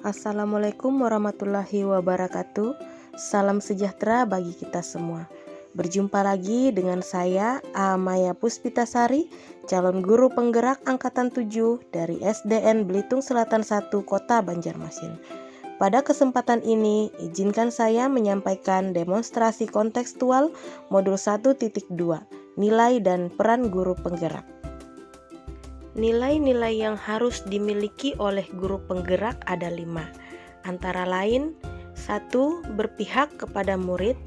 Assalamualaikum warahmatullahi wabarakatuh. Salam sejahtera bagi kita semua. Berjumpa lagi dengan saya Amaya Puspitasari, calon guru penggerak angkatan 7 dari SDN Belitung Selatan 1 Kota Banjarmasin. Pada kesempatan ini, izinkan saya menyampaikan demonstrasi kontekstual modul 1.2, nilai dan peran guru penggerak. Nilai-nilai yang harus dimiliki oleh guru penggerak ada 5, antara lain 1. Berpihak kepada murid,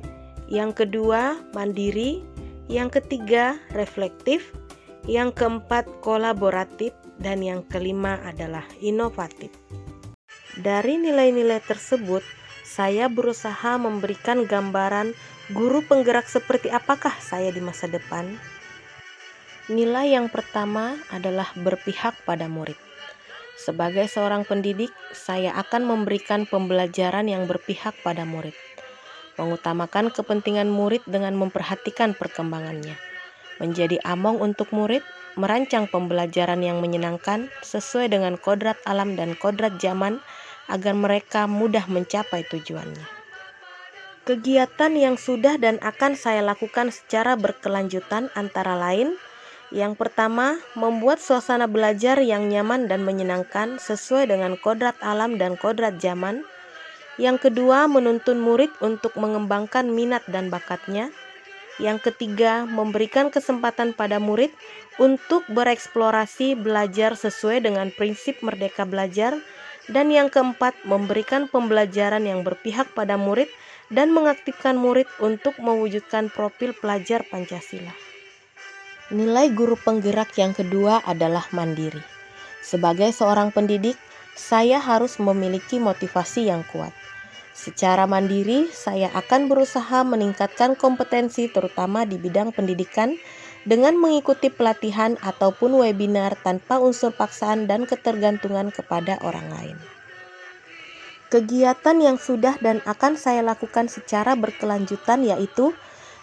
yang kedua mandiri, yang ketiga reflektif, yang keempat kolaboratif, dan yang kelima adalah inovatif. Dari nilai-nilai tersebut, saya berusaha memberikan gambaran guru penggerak seperti apakah saya di masa depan. Nilai yang pertama adalah berpihak pada murid. Sebagai seorang pendidik, saya akan memberikan pembelajaran yang berpihak pada murid, mengutamakan kepentingan murid dengan memperhatikan perkembangannya, menjadi among untuk murid, merancang pembelajaran yang menyenangkan sesuai dengan kodrat alam dan kodrat zaman agar mereka mudah mencapai tujuannya. Kegiatan yang sudah dan akan saya lakukan secara berkelanjutan antara lain: yang pertama, membuat suasana belajar yang nyaman dan menyenangkan sesuai dengan kodrat alam dan kodrat zaman. Yang kedua, menuntun murid untuk mengembangkan minat dan bakatnya. Yang ketiga, memberikan kesempatan pada murid untuk bereksplorasi belajar sesuai dengan prinsip merdeka belajar. Dan yang keempat, memberikan pembelajaran yang berpihak pada murid dan mengaktifkan murid untuk mewujudkan profil pelajar Pancasila. Nilai guru penggerak yang kedua adalah mandiri. Sebagai seorang pendidik, saya harus memiliki motivasi yang kuat. Secara mandiri, saya akan berusaha meningkatkan kompetensi terutama di bidang pendidikan dengan mengikuti pelatihan ataupun webinar tanpa unsur paksaan dan ketergantungan kepada orang lain. Kegiatan yang sudah dan akan saya lakukan secara berkelanjutan yaitu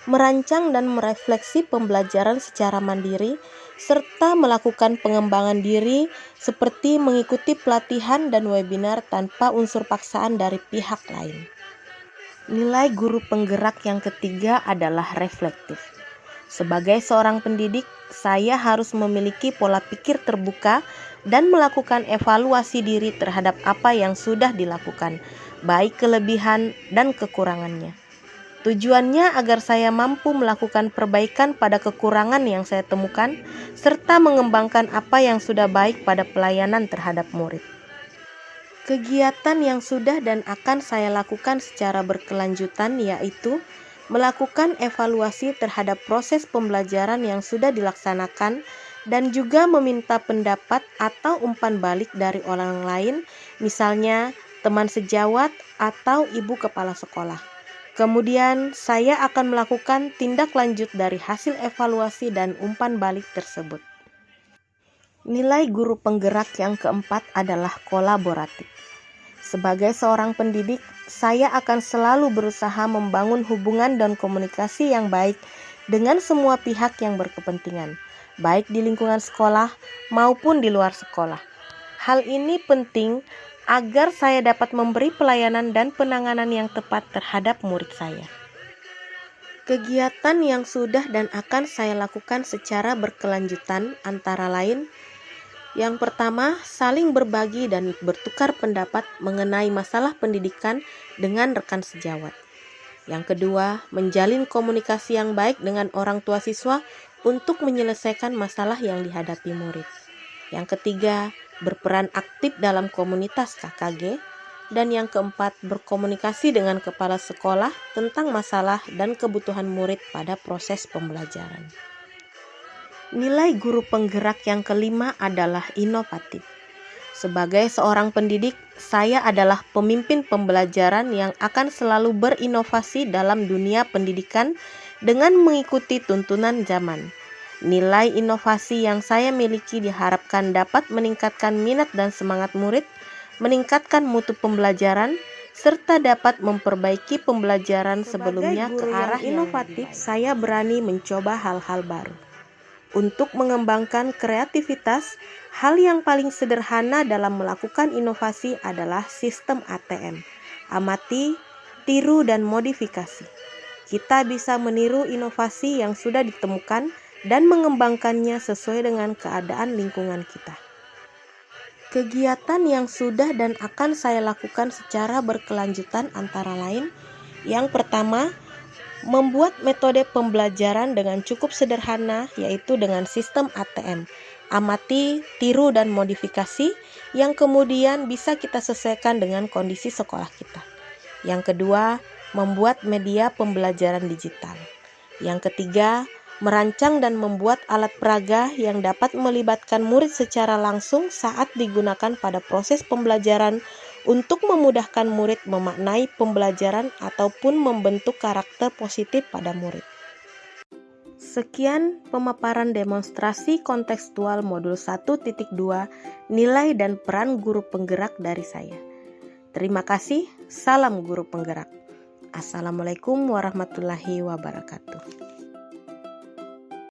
merancang dan merefleksi pembelajaran secara mandiri, serta melakukan pengembangan diri seperti mengikuti pelatihan dan webinar tanpa unsur paksaan dari pihak lain. Nilai guru penggerak yang ketiga adalah reflektif. Sebagai seorang pendidik, saya harus memiliki pola pikir terbuka dan melakukan evaluasi diri terhadap apa yang sudah dilakukan, baik kelebihan dan kekurangannya. Tujuannya agar saya mampu melakukan perbaikan pada kekurangan yang saya temukan, serta mengembangkan apa yang sudah baik pada pelayanan terhadap murid. Kegiatan yang sudah dan akan saya lakukan secara berkelanjutan yaitu melakukan evaluasi terhadap proses pembelajaran yang sudah dilaksanakan dan juga meminta pendapat atau umpan balik dari orang lain, misalnya teman sejawat atau ibu kepala sekolah. Kemudian saya akan melakukan tindak lanjut dari hasil evaluasi dan umpan balik tersebut. Nilai guru penggerak yang keempat adalah kolaboratif. Sebagai seorang pendidik, saya akan selalu berusaha membangun hubungan dan komunikasi yang baik dengan semua pihak yang berkepentingan, baik di lingkungan sekolah maupun di luar sekolah. Hal ini penting agar saya dapat memberi pelayanan dan penanganan yang tepat terhadap murid saya. Kegiatan yang sudah dan akan saya lakukan secara berkelanjutan antara lain: yang pertama, saling berbagi dan bertukar pendapat mengenai masalah pendidikan dengan rekan sejawat. Yang kedua, menjalin komunikasi yang baik dengan orang tua siswa untuk menyelesaikan masalah yang dihadapi murid. Yang ketiga, berperan aktif dalam komunitas KKG. Dan yang keempat, berkomunikasi dengan kepala sekolah tentang masalah dan kebutuhan murid pada proses pembelajaran. Nilai guru penggerak yang kelima adalah inovatif. Sebagai seorang pendidik, saya adalah pemimpin pembelajaran yang akan selalu berinovasi dalam dunia pendidikan dengan mengikuti tuntunan zaman. Nilai inovasi yang saya miliki diharapkan dapat meningkatkan minat dan semangat murid, meningkatkan mutu pembelajaran, serta dapat memperbaiki pembelajaran sebelumnya ke arah yang inovatif. Saya berani mencoba hal-hal baru. Untuk mengembangkan kreativitas, hal yang paling sederhana dalam melakukan inovasi adalah sistem ATM. Amati, tiru, dan modifikasi. Kita bisa meniru inovasi yang sudah ditemukan dan mengembangkannya sesuai dengan keadaan lingkungan kita. Kegiatan yang sudah dan akan saya lakukan secara berkelanjutan antara lain: yang pertama, membuat metode pembelajaran dengan cukup sederhana, yaitu dengan sistem ATM. Amati, tiru, dan modifikasi yang kemudian bisa kita sesuaikan dengan kondisi sekolah kita. Yang kedua, membuat media pembelajaran digital. Yang ketiga, merancang dan membuat alat peraga yang dapat melibatkan murid secara langsung saat digunakan pada proses pembelajaran untuk memudahkan murid memaknai pembelajaran ataupun membentuk karakter positif pada murid. Sekian pemaparan demonstrasi kontekstual modul 1.2 nilai dan peran guru penggerak dari saya. Terima kasih, salam guru penggerak. Assalamualaikum warahmatullahi wabarakatuh.